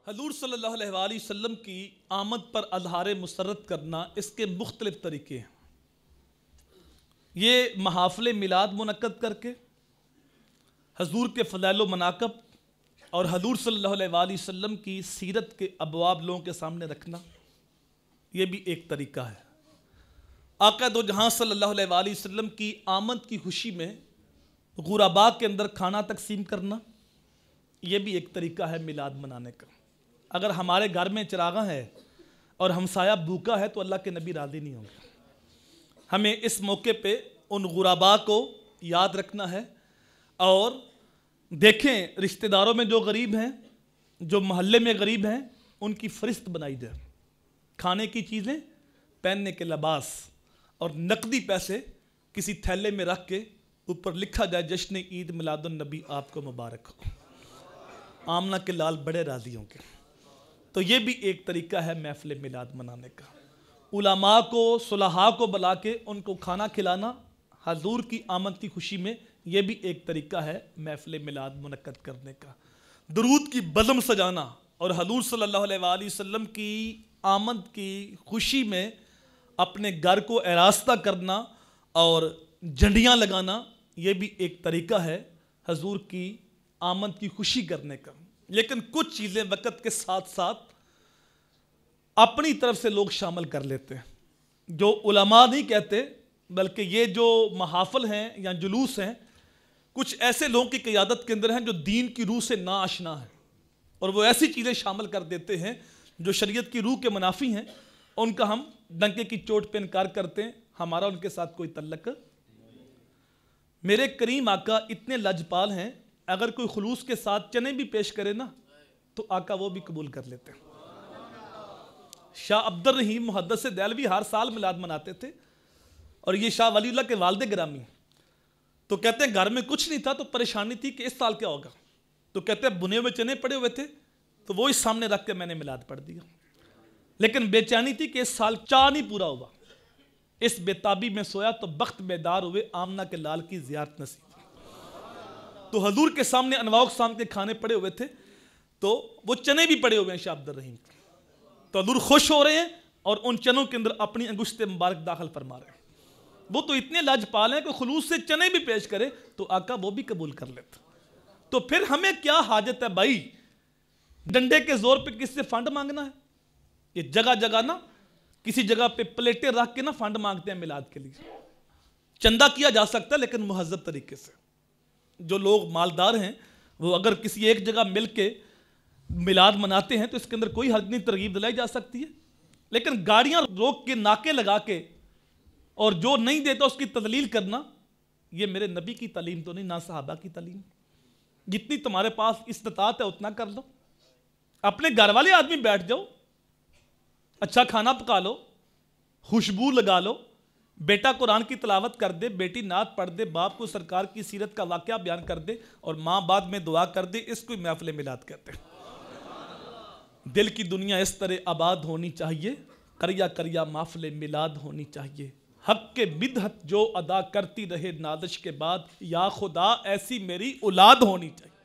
حضور صلی اللہ علیہ وآلہ وسلم کی آمد پر اظہار مسرت کرنا، اس کے مختلف طریقے ہیں۔ یہ محافل میلاد منعقد کر کے حضور کے فضائل و مناقب اور حضور صلی اللہ علیہ وآلہ وسلم کی سیرت کے ابواب لوگوں کے سامنے رکھنا، یہ بھی ایک طریقہ ہے۔ آقا دو جہاں صلی اللہ علیہ وآلہ وسلم کی آمد کی خوشی میں غرباء کے اندر کھانا تقسیم کرنا، یہ بھی ایک طریقہ ہے میلاد منانے کا۔ اگر ہمارے گھر میں چراغاں ہے اور ہمسایہ بھوکا ہے تو اللہ کے نبی راضی نہیں ہوں گے۔ ہمیں اس موقع پہ ان غرباء کو یاد رکھنا ہے، اور دیکھیں رشتہ داروں میں جو غریب ہیں، جو محلے میں غریب ہیں، ان کی فہرست بنائی جائے، کھانے کی چیزیں، پہننے کے لباس اور نقدی پیسے کسی تھیلے میں رکھ کے اوپر لکھا جائے جشن عید میلاد النبی آپ کو مبارک ہو، آمنہ کے لال بڑے راضی ہوں گے۔ تو یہ بھی ایک طریقہ ہے محفل میلاد منانے کا۔ علماء کو، صلحاء کو بلا کے ان کو کھانا کھلانا حضور کی آمد کی خوشی میں، یہ بھی ایک طریقہ ہے محفل میلاد منعقد کرنے کا۔ درود کی بزم سجانا اور حضور صلی اللہ علیہ وآلہ وسلم کی آمد کی خوشی میں اپنے گھر کو آراستہ کرنا اور جھنڈیاں لگانا، یہ بھی ایک طریقہ ہے حضور کی آمد کی خوشی کرنے کا۔ لیکن کچھ چیزیں وقت کے ساتھ ساتھ اپنی طرف سے لوگ شامل کر لیتے ہیں، جو علماء نہیں کہتے، بلکہ یہ جو محافل ہیں یا جلوس ہیں، کچھ ایسے لوگوں کی قیادت کے اندر ہیں جو دین کی روح سے ناآشنا ہیں، اور وہ ایسی چیزیں شامل کر دیتے ہیں جو شریعت کی روح کے منافی ہیں، ان کا ہم ڈنکے کی چوٹ پہ انکار کرتے ہیں، ہمارا ان کے ساتھ کوئی تعلق۔ میرے کریم آقا اتنے لجپال ہیں، اگر کوئی خلوص کے ساتھ چنے بھی پیش کرے نا تو آقا وہ بھی قبول کر لیتے ہیں۔ شاہ عبد الرحیم محدث دہلوی ہر سال میلاد مناتے تھے، اور یہ شاہ ولی اللہ کے والد گرامی، تو کہتے ہیں گھر میں کچھ نہیں تھا تو پریشانی تھی کہ اس سال کیا ہوگا، تو کہتے ہیں بنے ہوئے چنے پڑے ہوئے تھے تو وہ اس سامنے رکھ کے میں نے میلاد پڑھ دیا، لیکن بے چینی تھی کہ اس سال چاہ نہیں پورا ہوا، اس بے تابی میں سویا تو بخت بیدار ہوئے، آمنہ کے لال کی زیارت نصیب۔ تو حضور کے سامنے انواع اقسام کے کھانے پڑے ہوئے تھے، تو وہ چنے بھی پڑے ہوئے ہیں شاہ عبد الرحیم، تو حضور خوش ہو رہے ہیں اور ان چنوں کے اندر اپنی انگشت مبارک داخل فرما رہے ہیں۔ وہ تو اتنے لاجپال ہیں کہ خلوص سے چنے بھی پیش کرے تو آقا وہ بھی قبول کر لیتا۔ تو پھر ہمیں کیا حاجت ہے بھائی ڈنڈے کے زور پہ کس سے فنڈ مانگنا ہے؟ یہ جگہ جگہ نا کسی جگہ پہ پلیٹیں رکھ کے نا فنڈ مانگتے ہیں میلاد کے لیے۔ چندہ کیا جا سکتا ہے لیکن مہذب طریقے سے۔ جو لوگ مالدار ہیں وہ اگر کسی ایک جگہ مل کے میلاد مناتے ہیں تو اس کے اندر کوئی حرج نہیں، ترغیب دلائی جا سکتی ہے، لیکن گاڑیاں روک کے ناکے لگا کے اور جو نہیں دیتا اس کی تذلیل کرنا، یہ میرے نبی کی تعلیم تو نہیں، نہ صحابہ کی تعلیم۔ جتنی تمہارے پاس استطاعت ہے اتنا کر لو، اپنے گھر والے آدمی بیٹھ جاؤ، اچھا کھانا پکا لو، خوشبو لگا لو، بیٹا قرآن کی تلاوت کر دے، بیٹی نعت پڑھ دے، باپ کو سرکار کی سیرت کا واقعہ بیان کر دے اور ماں بعد میں دعا کر دے، اس کو محفل میلاد کہتے ہیں۔ دل کی دنیا اس طرح آباد ہونی چاہیے، کریا کریا محفل میلاد ہونی چاہیے، حق کے بدحت جو ادا کرتی رہے نازش کے بعد، یا خدا ایسی میری اولاد ہونی چاہیے۔